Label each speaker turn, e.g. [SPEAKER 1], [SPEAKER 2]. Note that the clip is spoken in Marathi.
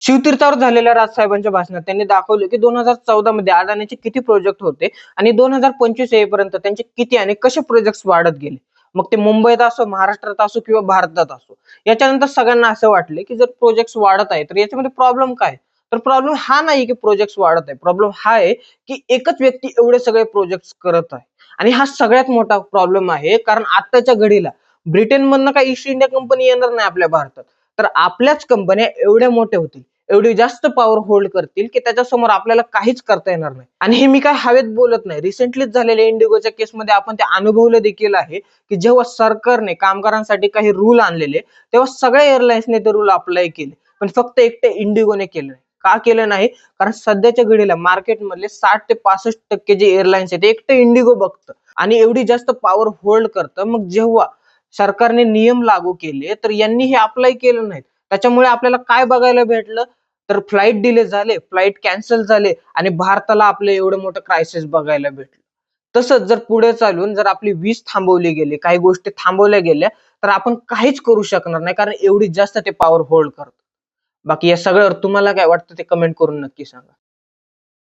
[SPEAKER 1] शिवतीर्थावर झालेल्या राजसाहेबांच्या भाषणात त्यांनी दाखवलं की 2014 मध्ये अदानीचे किती प्रोजेक्ट होते आणि 2025 येईपर्यंत त्यांचे किती आणि कसे प्रोजेक्ट वाढत गेले. मग ते मुंबईत असो, महाराष्ट्रात असो किंवा भारतात असो. याच्यानंतर सगळ्यांना असं वाटले की जर प्रोजेक्ट वाढत आहे तर याच्यामध्ये प्रॉब्लेम काय? तर प्रॉब्लेम हा नाही की प्रोजेक्ट वाढत आहे. प्रॉब्लेम हा आहे की एकच व्यक्ती एवढे सगळे प्रोजेक्ट करत आहे. आणि हा सगळ्यात मोठा प्रॉब्लेम आहे, कारण आताच्या घडीला ब्रिटनमधनं काही ईस्ट इंडिया कंपनी येणार नाही आपल्या भारतात. तर आपल्याच कंपन्या एवढ्या मोठ्या होतील, एवढी जास्त पॉवर होल्ड करतील की त्याच्यासमोर आपल्याला काहीच करता येणार नाही. आणि हे मी काय हवेत बोलत नाही. रिसेंटलीच झालेल्या इंडिगोच्या केसमध्ये आपण ते अनुभवलं देखील आहे की जेव्हा सरकारने कामगारांसाठी काही रूल आणलेले, तेव्हा सगळ्या एअरलाइन्सने ते रूल अप्लाय केले, पण फक्त एकटे इंडिगोने केलं नाही. का केलं नाही? कारण सध्याच्या घडीला मार्केटमधले 60 ते 65% जे एअरलाइन्स आहेत ते एकटे इंडिगो बघतं आणि एवढी जास्त पॉवर होल्ड करतं. मग जेव्हा सरकारने नियम लागू केले तर यांनी हे अप्लाय केलं नाही. त्याच्यामुळे आपल्याला काय बघायला भेटलं? तर फ्लाइट डिले झाले, फ्लाइट कॅन्सल झाले आणि भारताला आपलं एवढं मोठं क्रायसिस बघायला भेटलं. तसंच जर पुढे चालून जर आपली वीज थांबवली गेली, काही गोष्टी थांबवल्या गेल्या, तर आपण काहीच करू शकणार नाही, कारण एवढी जास्त ते पॉवर होल्ड करतं. बाकी या सगळ्यावर तुम्हाला काय वाटतं ते कमेंट करून नक्की सांगा.